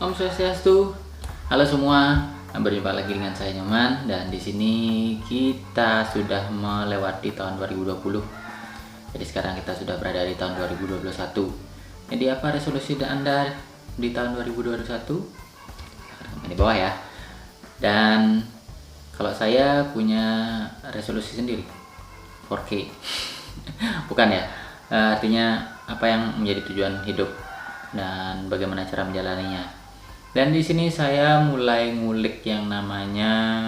Om Swastiastu. Halo semua, berjumpa lagi dengan saya Nyoman dan di sini kita sudah melewati tahun 2020. Jadi sekarang kita sudah berada di tahun 2021. Jadi apa resolusi Anda di tahun 2021? Silahkan di bawah ya. Dan kalau saya punya resolusi sendiri, 4K. Bukan ya. Artinya apa yang menjadi tujuan hidup dan bagaimana cara menjalaninya. Dan di sini saya mulai ngulik yang namanya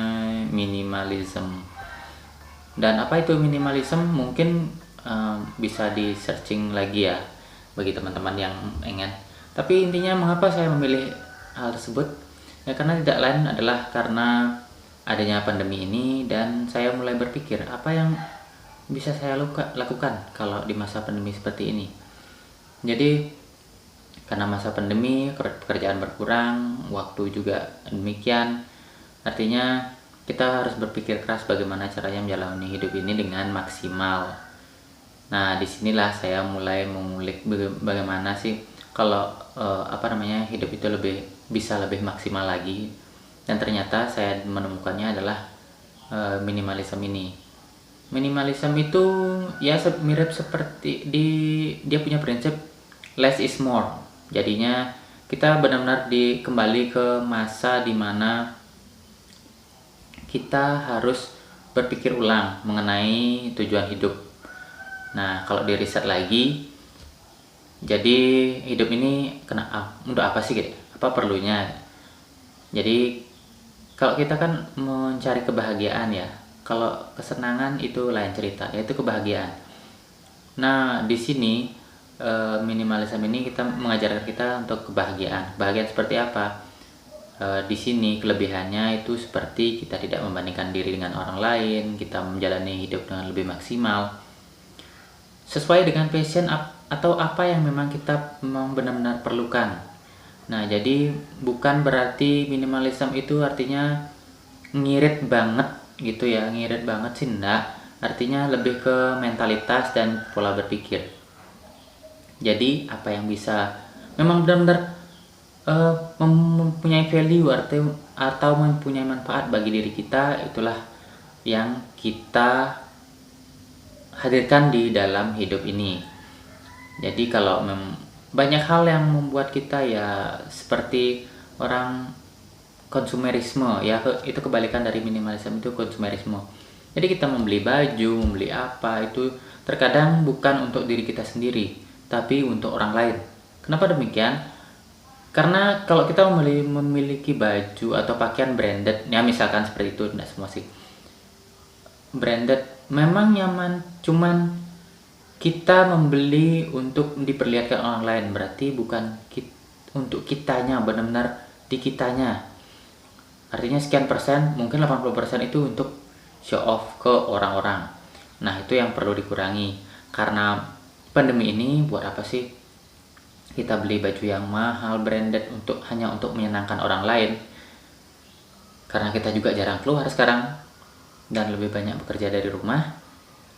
minimalism. Dan apa itu minimalism? Mungkin bisa di searching lagi ya bagi teman-teman yang ingin. Tapi intinya mengapa saya memilih hal tersebut? Ya karena tidak lain adalah karena adanya pandemi ini dan saya mulai berpikir apa yang bisa saya lakukan kalau di masa pandemi seperti ini. Jadi karena masa pandemi pekerjaan berkurang, waktu juga demikian. Artinya kita harus berpikir keras bagaimana caranya menjalani hidup ini dengan maksimal. Nah, disinilah saya mulai mengulik bagaimana sih kalau hidup itu bisa lebih maksimal lagi. Dan ternyata saya menemukannya adalah minimalism ini. Minimalism itu ya mirip seperti dia punya prinsip less is more. Jadinya kita benar-benar kembali ke masa dimana kita harus berpikir ulang mengenai tujuan hidup. Nah, kalau di riset lagi, jadi hidup ini untuk apa sih? Apa perlunya? Jadi kalau kita kan mencari kebahagiaan ya. Kalau kesenangan itu lain cerita, yaitu kebahagiaan. Nah, di sini minimalism ini kita mengajarkan kita untuk kebahagiaan. Kebahagiaan seperti apa? Di sini kelebihannya itu seperti kita tidak membandingkan diri dengan orang lain, kita menjalani hidup dengan lebih maksimal, sesuai dengan passion atau apa yang memang kita memang benar-benar perlukan. Nah, jadi bukan berarti minimalism itu artinya ngirit banget gitu ya, ngirit banget sih enggak. Artinya lebih ke mentalitas dan pola berpikir. Jadi apa yang bisa memang benar-benar mempunyai value atau mempunyai manfaat bagi diri kita, itulah yang kita hadirkan di dalam hidup ini. Jadi kalau banyak hal yang membuat kita ya seperti orang konsumerisme ya, itu kebalikan dari minimalisme, itu konsumerisme. Jadi kita membeli baju, membeli apa itu terkadang bukan untuk diri kita sendiri, tapi untuk orang lain. Kenapa demikian? Karena kalau kita memiliki baju atau pakaian branded, ya misalkan seperti itu, tidak semua sih. Branded memang nyaman, cuman kita membeli untuk diperlihatkan orang lain, berarti bukan untuk kitanya, benar-benar di kitanya. Artinya sekian persen, mungkin 80% itu untuk show off ke orang-orang. Nah, itu yang perlu dikurangi. Karena pandemi ini buat apa sih kita beli baju yang mahal branded hanya untuk menyenangkan orang lain? Karena kita juga jarang keluar sekarang dan lebih banyak bekerja dari rumah.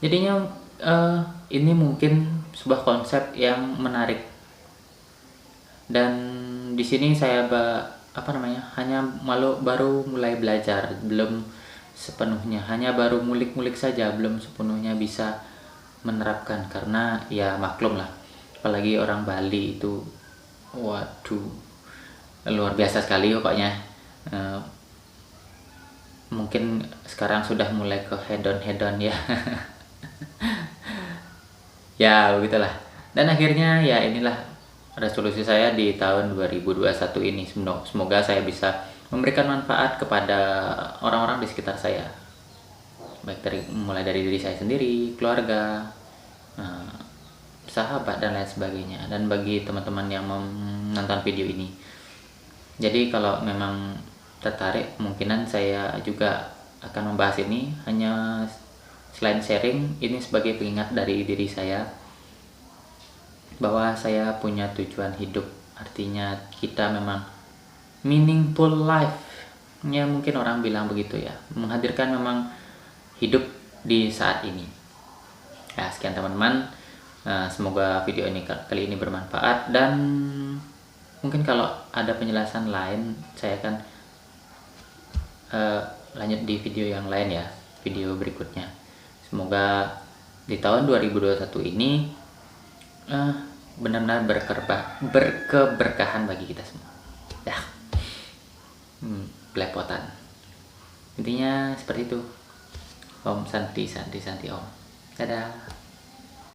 Jadinya ini mungkin sebuah konsep yang menarik. Dan di sini saya hanya baru mulai belajar, belum sepenuhnya, hanya baru mulik-mulik saja, belum sepenuhnya bisa menerapkan. Karena ya maklum lah, apalagi orang Bali itu waduh luar biasa sekali pokoknya. Mungkin sekarang sudah mulai ke hedon ya. Ya begitulah. Dan akhirnya ya inilah resolusi saya di tahun 2021 ini. Semoga saya bisa memberikan manfaat kepada orang-orang di sekitar saya, baik mulai dari diri saya sendiri, keluarga, sahabat dan lain sebagainya, dan bagi teman-teman yang menonton video ini. Jadi kalau memang tertarik, kemungkinan saya juga akan membahas ini, hanya selain sharing, ini sebagai pengingat dari diri saya bahwa saya punya tujuan hidup. Artinya kita memang meaningful life ya, mungkin orang bilang begitu ya, menghadirkan memang hidup di saat ini. Ya, sekian teman-teman. Semoga video ini kali ini bermanfaat dan Mungkin kalau ada penjelasan lain saya akan lanjut di video yang lain ya, video berikutnya. Semoga di tahun 2021 ini benar-benar berkeberkahan bagi kita semua ya. Belepotan, intinya seperti itu. Om Santi Santi Santi Om. Dadah.